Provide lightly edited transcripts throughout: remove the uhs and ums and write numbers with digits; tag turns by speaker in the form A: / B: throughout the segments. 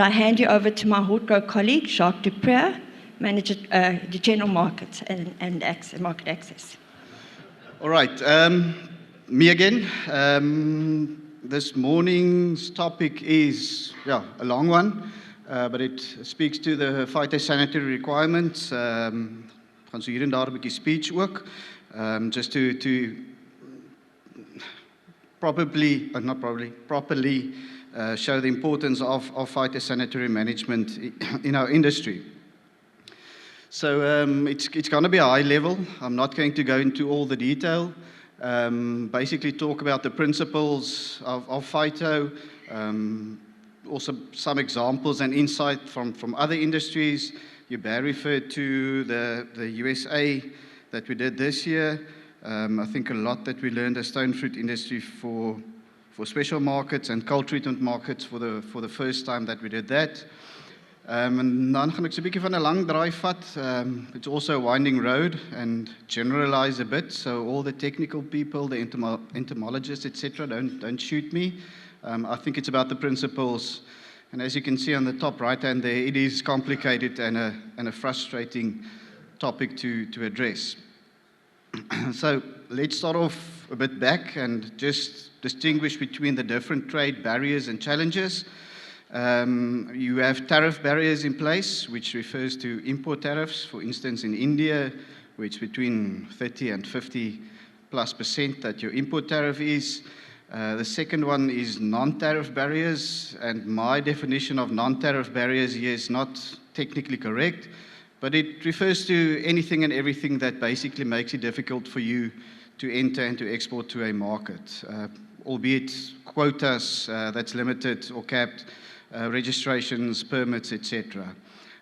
A: I hand you over to my Hortgro colleague, Jacques du Preez, Manager the General Markets and Market Access.
B: All right, me again. This morning's topic is a long one, but it speaks to the phytosanitary requirements. Gaan so hier en daar 'n bietjie speech ook, just to properly show the importance of phytosanitary management in our industry. So it's going to be a high level. I'm not going to go into all the detail. Basically talk about the principles of phyto, also some examples and insight from other industries. Hubert referred to the USA that we did this year. I think a lot that we learned as stone fruit industry for special markets and cold treatment markets for the first time that we did that. En dan gaan ek so 'n bietjie van 'n lang draai vat. It's also a winding road and generalize a bit. So all the technical people, the entomologists, etc., don't shoot me. I think it's about the principles. And as you can see on the top right hand there, it is complicated and a frustrating topic to address. So let's start off a bit back and just distinguish between the different trade barriers and challenges. You have tariff barriers in place, which refers to import tariffs. For instance, in India, where it's between 30 and 50+% that your import tariff is. The second one is non-tariff barriers, and my definition of non-tariff barriers here is not technically correct, but it refers to anything and everything that basically makes it difficult for you to enter and to export to a market, albeit quotas that's limited or capped, registrations, permits, etc.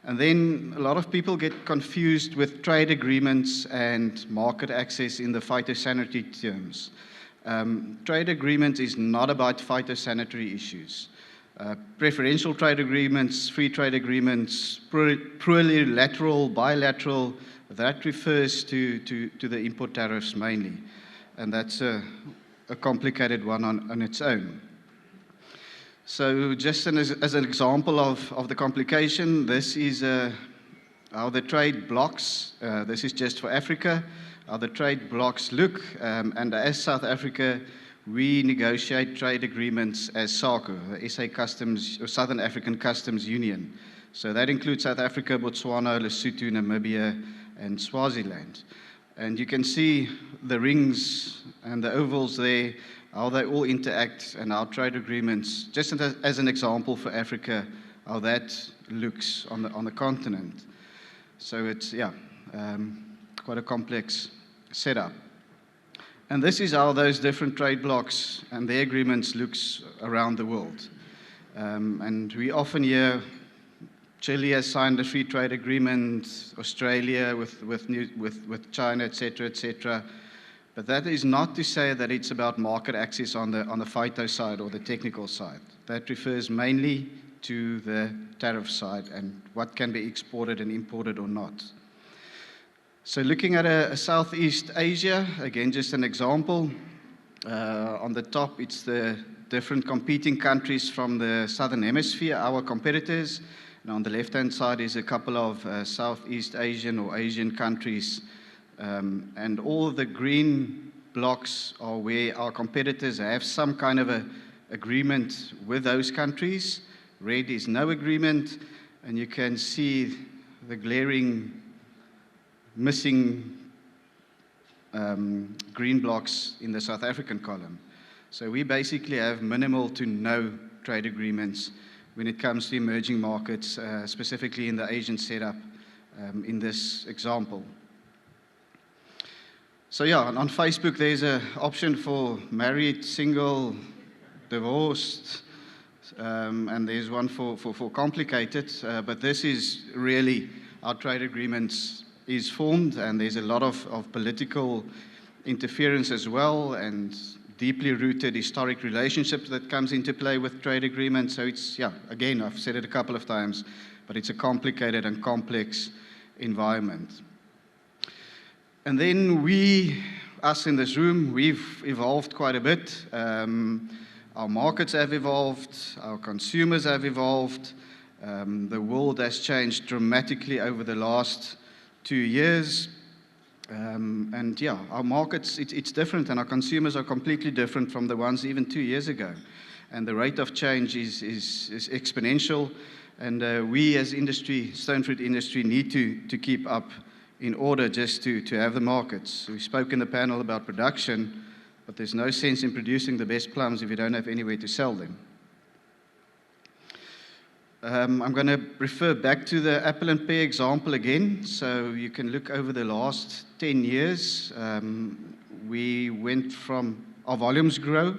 B: And then a lot of people get confused with trade agreements and market access in the phytosanitary terms. Trade agreement is not about phytosanitary issues. Preferential trade agreements, free trade agreements, plurilateral, bilateral, that refers to the import tariffs mainly. And that's a complicated one on its own. So just as an example of the complication, this is how the trade blocks, this is just for Africa, how the trade blocks look. And as South Africa, we negotiate trade agreements as SACU, the SA Customs, or Southern African Customs Union. So that includes South Africa, Botswana, Lesotho, Namibia, and Swaziland. And you can see the rings and the ovals there, how they all interact, and our trade agreements, just as an example for Africa, how that looks on the continent. So it's, quite a complex setup. And this is how those different trade blocks and their agreements looks around the world. And we often hear Chile has signed a free trade agreement, Australia with China, etc., etc. But that is not to say that it's about market access on the phyto side or the technical side. That refers mainly to the tariff side and what can be exported and imported or not. So looking at a Southeast Asia, again, just an example. On the top, it's the different competing countries from the Southern Hemisphere, our competitors. And on the left-hand side is a couple of Southeast Asian or Asian countries. And all the green blocks are where our competitors have some kind of a agreement with those countries. Red is no agreement, and you can see the glaring missing green blocks in the South African column. So we basically have minimal to no trade agreements when it comes to emerging markets, specifically in the Asian setup in this example. So on Facebook there's an option for married, single, divorced, and there's one for complicated, but this is really our trade agreements is formed, and there's a lot of political interference as well, and deeply rooted historic relationships that comes into play with trade agreements. So it's, again, I've said it a couple of times, but it's a complicated and complex environment. And then us in this room, we've evolved quite a bit. Our markets have evolved, our consumers have evolved, The world has changed dramatically over the last 2 years. And yeah, our markets, it's different, and our consumers are completely different from the ones even 2 years ago. And the rate of change is exponential. And we as industry, stone fruit industry, need to keep up in order just to have the markets. We spoke in the panel about production, but there's no sense in producing the best plums if you don't have anywhere to sell them. I'm going to refer back to the apple and pear example again. So you can look over the last 10 years. We went from, our volumes grew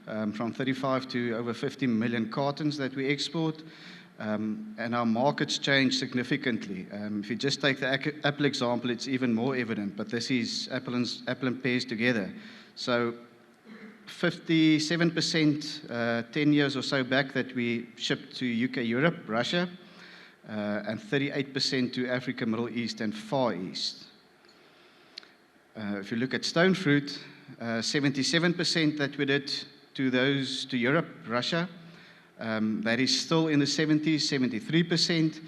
B: from 35 to over 50 million cartons that we export. And our markets changed significantly. If you just take the apple example, it's even more evident, but this is apple and pears together. So 57% 10 years or so back that we shipped to UK, Europe, Russia, and 38% to Africa, Middle East, and Far East. If you look at stone fruit, 77% that we did to Europe, Russia. That is still in the 70s, 73%,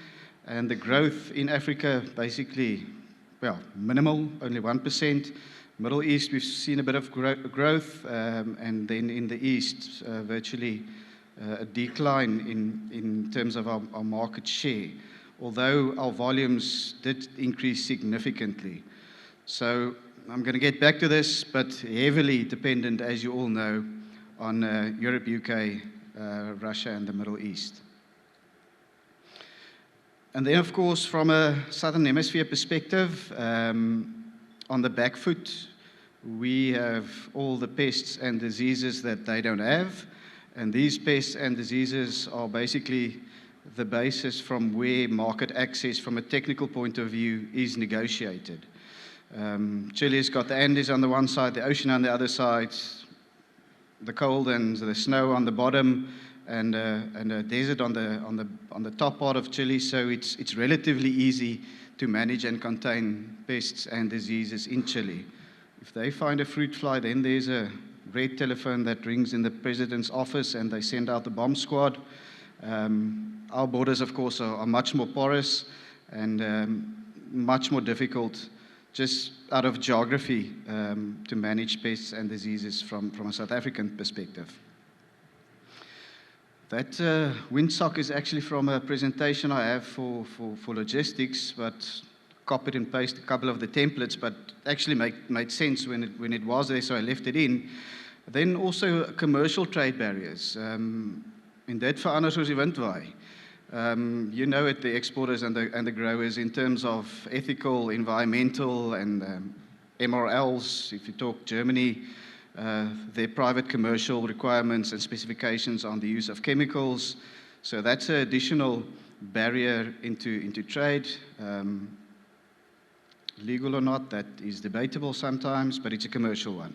B: and the growth in Africa basically, well, minimal, only 1%. Middle East, we've seen a bit of growth, and then in the East, virtually a decline in terms of our market share, although our volumes did increase significantly. So I'm going to get back to this, but heavily dependent, as you all know, on Europe, UK, Russia, and the Middle East. And then, of course, from a Southern Hemisphere perspective, on the back foot, we have all the pests and diseases that they don't have. And these pests and diseases are basically the basis from where market access, from a technical point of view, is negotiated. Chile's got the Andes on the one side, the ocean on the other side, the cold and the snow on the bottom, and a desert on the top part of Chile. So it's relatively easy to manage and contain pests and diseases in Chile. If they find a fruit fly, then there's a red telephone that rings in the president's office, and they send out the bomb squad. Our borders, of course, are much more porous and much more difficult, just out of geography, to manage pests and diseases from a South African perspective. That windsock is actually from a presentation I have for logistics, but copied and pasted a couple of the templates, but actually made sense when it was there, so I left it in. Then also commercial trade barriers. In dit verander soos die wind waai. You know it, the exporters and the growers, in terms of ethical, environmental, and MRLs. If you talk Germany, their private commercial requirements and specifications on the use of chemicals. So that's an additional barrier into trade. Legal or not, that is debatable sometimes, but it's a commercial one.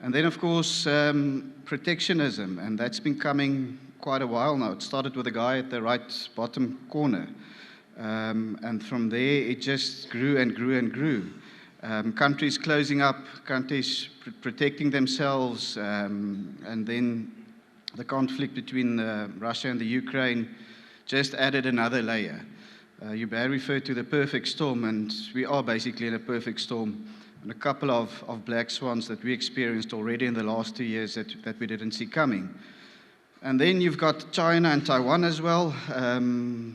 B: And then, of course, protectionism, and that's been coming quite a while now. It started with a guy at the right bottom corner, and from there it just grew and grew and grew. Countries closing up, countries protecting themselves, and then the conflict between Russia and the Ukraine just added another layer. Hubert referred to the perfect storm, and we are basically in a perfect storm. And a couple of black swans that we experienced already in the last 2 years that we didn't see coming. And then you've got China and Taiwan as well.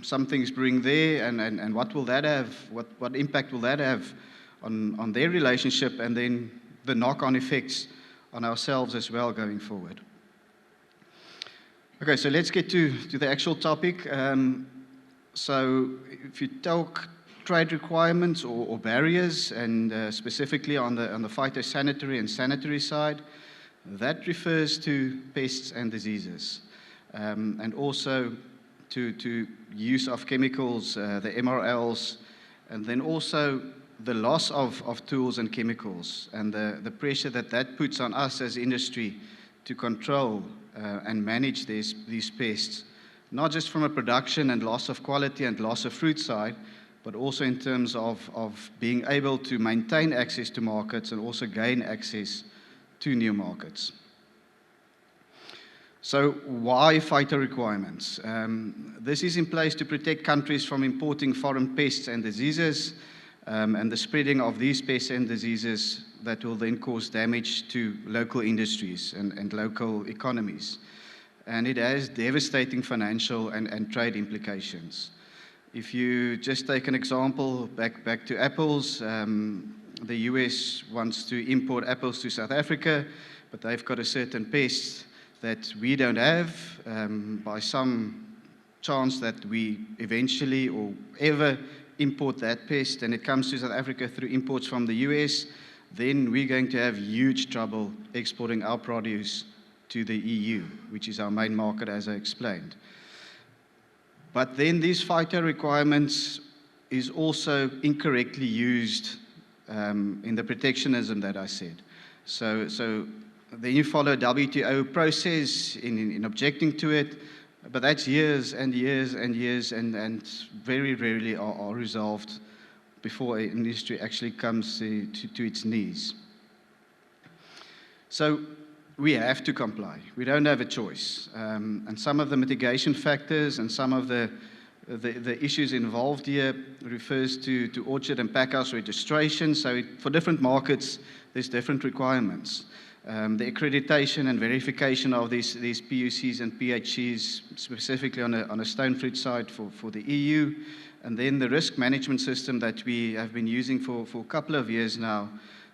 B: Some things brewing there, and what will that have? What impact will that have on their relationship, and then the knock-on effects on ourselves as well going forward? Okay, so let's get to the actual topic. So if you talk trade requirements or barriers, and specifically on the phytosanitary and sanitary side, that refers to pests and diseases, and also to use of chemicals, the MRLs, and then also the loss of tools and chemicals, and the pressure that puts on us as industry to control and manage these pests, not just from a production and loss of quality and loss of fruit side, but also in terms of being able to maintain access to markets and also gain access to new markets. So why PHYTO requirements? This is in place to protect countries from importing foreign pests and diseases, and the spreading of these pests and diseases that will then cause damage to local industries and local economies. And it has devastating financial and trade implications. If you just take an example, back to apples, the US wants to import apples to South Africa, but they've got a certain pest that we don't have. By some chance that we eventually or ever import that pest and it comes to South Africa through imports from the US, then we're going to have huge trouble exporting our produce to the EU, which is our main market, as I explained. But then these PHYTO requirements is also incorrectly used in the protectionism that I said. So then you follow a WTO process in objecting to it, but that's years and years and years, and very rarely are resolved before an industry actually comes to its knees. So we have to comply. We don't have a choice. And some of the mitigation factors and some of the issues involved here refers to orchard and packhouse registration. So for different markets, there's different requirements. The accreditation and verification of these PUCs and PHCs, specifically on a stone fruit side for the EU, and then the risk management system that we have been using for a couple of years now,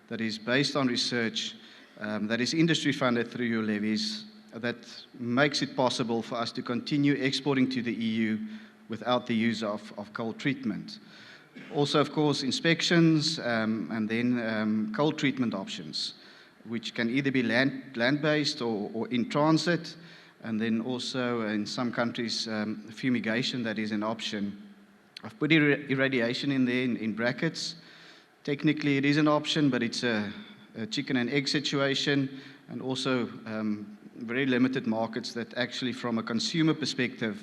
B: that is based on research, that is industry funded through your levies, that makes it possible for us to continue exporting to the EU without the use of cold treatment. Also, of course, inspections and then cold treatment options, which can either be land-based or in transit, and then also in some countries, fumigation, that is an option. I've put irradiation in there in brackets. Technically, it is an option, but it's a chicken and egg situation, and also very limited markets that actually, from a consumer perspective,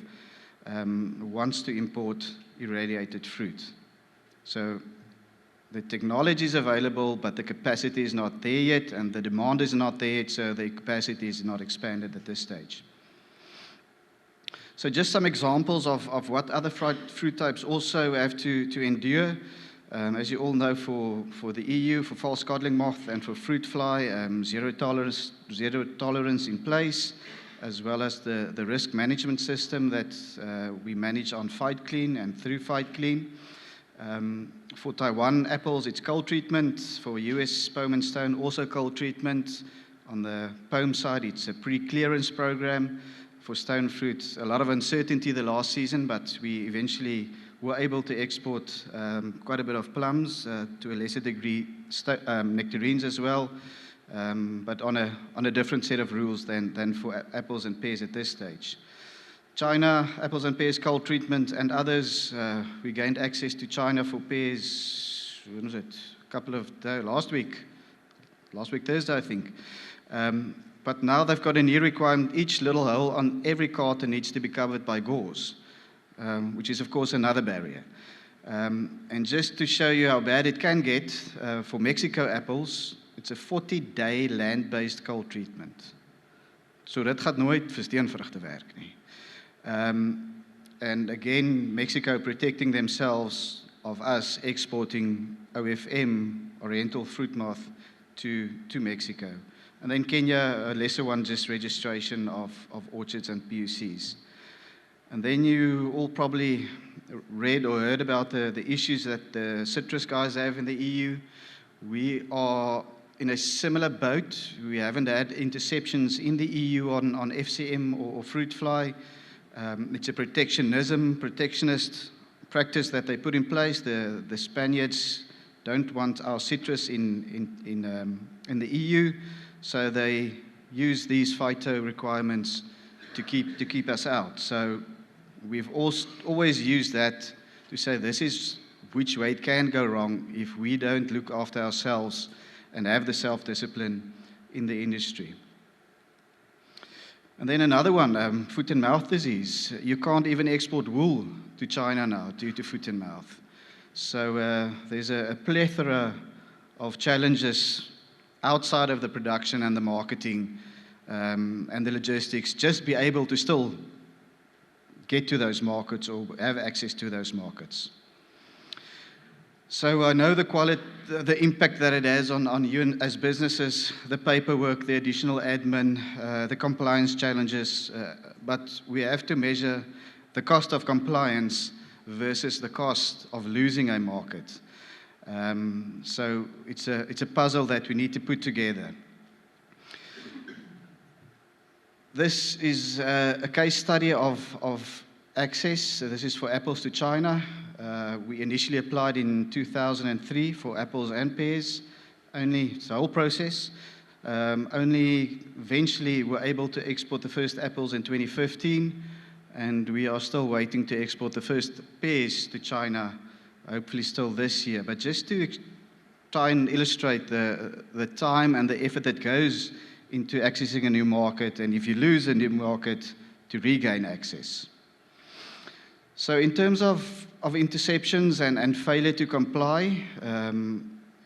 B: wants to import irradiated fruit. So the technology is available, but the capacity is not there yet, and the demand is not there yet, so the capacity is not expanded at this stage. So just some examples of what other fruit types also have to endure. As you all know, for the EU, for false codling moth and for fruit fly, zero tolerance in place, as well as the risk management system that we manage on PhytClean and through PhytClean. For Taiwan apples, it's cold treatment. For US pome and stone, also cold treatment. On the pome side, it's a pre-clearance program. For stone fruit, a lot of uncertainty the last season, but we eventually were able to export quite a bit of plums, to a lesser degree nectarines as well, but on a different set of rules than for apples and pears at this stage. China, apples and pears, cold treatment, and others. We gained access to China for pears, when was it? A couple of days, last week Thursday, I think. But now they've got a new requirement. Each little hole on every carton needs to be covered by gauze, which is, of course, another barrier. And just to show you how bad it can get, for Mexico apples, it's a 40-day land-based cold treatment. So dit gaat nooit vir steenvrugte werk nie. And again, Mexico protecting themselves of us exporting OFM, Oriental fruit moth, to Mexico. And then Kenya, a lesser one, just registration of orchards and PUCs. And then you all probably read or heard about the issues that the citrus guys have in the EU. We are in a similar boat. We haven't had interceptions in the EU on FCM or fruit fly. It's a protectionist practice that they put in place. The Spaniards don't want our citrus in the EU. So they use these PHYTO requirements to keep us out. So we've always used that to say this is which way it can go wrong if we don't look after ourselves and have the self-discipline in the industry. And then another one, foot and mouth disease. You can't even export wool to China now due to foot and mouth. So there's a plethora of challenges outside of the production and the marketing and the logistics, just be able to still get to those markets or have access to those markets. So I know the impact that it has on you as businesses, the paperwork, the additional admin, the compliance challenges, but we have to measure the cost of compliance versus the cost of losing a market. So it's a puzzle that we need to put together. This is a case study of access. So this is for apples to China. We initially applied in 2003 for apples and pears. It's the whole process. Only eventually were able to export the first apples in 2015, and we are still waiting to export the first pears to China, hopefully still this year. But just to try and illustrate the time and the effort that goes into accessing a new market, and if you lose a new market, to regain access. So in terms of interceptions and failure to comply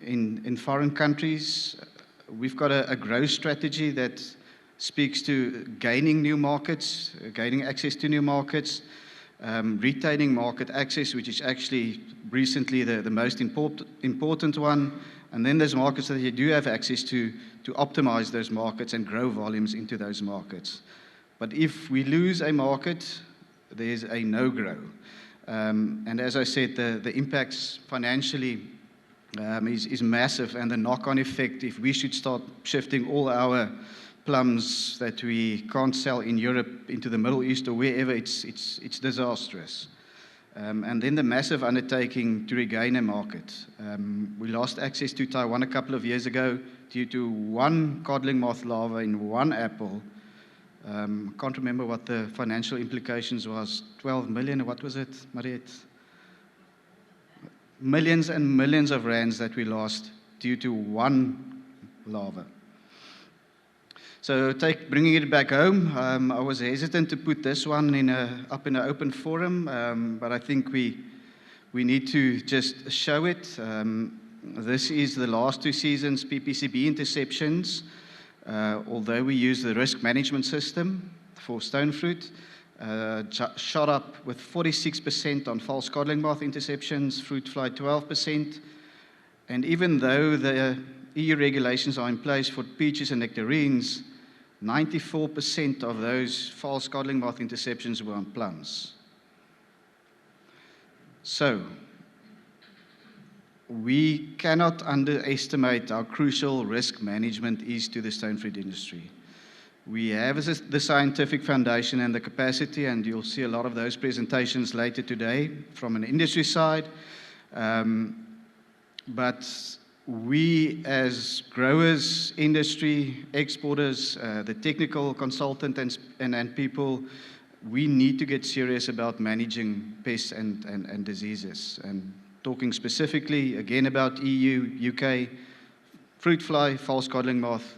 B: in foreign countries, we've got a growth strategy that speaks to gaining new markets, gaining access to new markets, retaining market access, which is actually recently the most important one, and then there's markets that you do have access to optimize those markets and grow volumes into those markets. But if we lose a market, there's a no-grow. And as I said, the impacts financially is massive, and the knock-on effect, if we should start shifting all our plums that we can't sell in Europe into the Middle East or wherever, it's disastrous. And then the massive undertaking to regain a market. We lost access to Taiwan a couple of years ago due to one codling moth larva in one apple. Can't remember what the financial implications was. 12 million, what was it, Mariette? Millions and millions of rands that we lost due to one larva. So bringing it back home, I was hesitant to put this one up in an open forum, but I think we need to just show it. This is the last 2 seasons PPCB interceptions. Although we use the risk management system for stone fruit, shot up with 46% on false codling moth interceptions, fruit fly 12%. And even though the EU regulations are in place for peaches and nectarines, 94% of those false codling moth interceptions were on plums. So, we cannot underestimate how crucial risk management is to the stone fruit industry. We have the scientific foundation and the capacity, and you'll see a lot of those presentations later today from an industry side. But we as growers, industry, exporters, the technical consultant and people, we need to get serious about managing pests and diseases. And talking specifically again about EU, UK, fruit fly, false codling moth.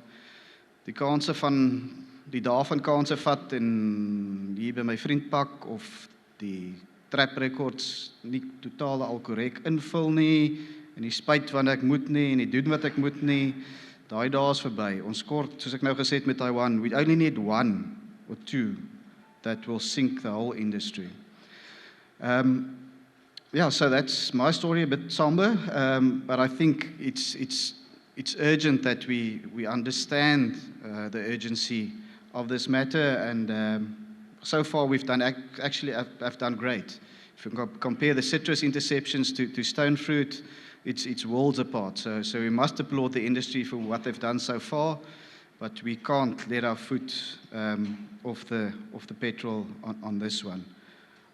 B: Die kanse van die daarvan kanse vat en hier by my vriend pak of die trap records nie totaal al korrek invul nie en die spuit wat ek moet nie en die doen wat ek moet nie. Daai dae is verby. Ons kort, soos ek nou gesê het met Taiwan, we only need 1 or 2 that will sink the whole industry. Yeah, so that's my story, a bit somber, but I think it's urgent that we understand the urgency of this matter, and so far we've done have done great. If you compare the citrus interceptions to stone fruit, it's worlds apart. So we must applaud the industry for what they've done so far, but we can't let our foot off the petrol on this one.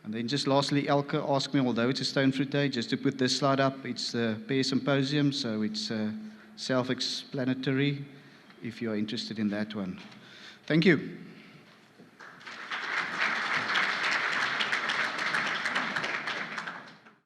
B: And then just lastly, Elke asked me, although it's a stone fruit day, just to put this slide up. It's the PHYTO Symposium, so it's self-explanatory if you're interested in that one. Thank you.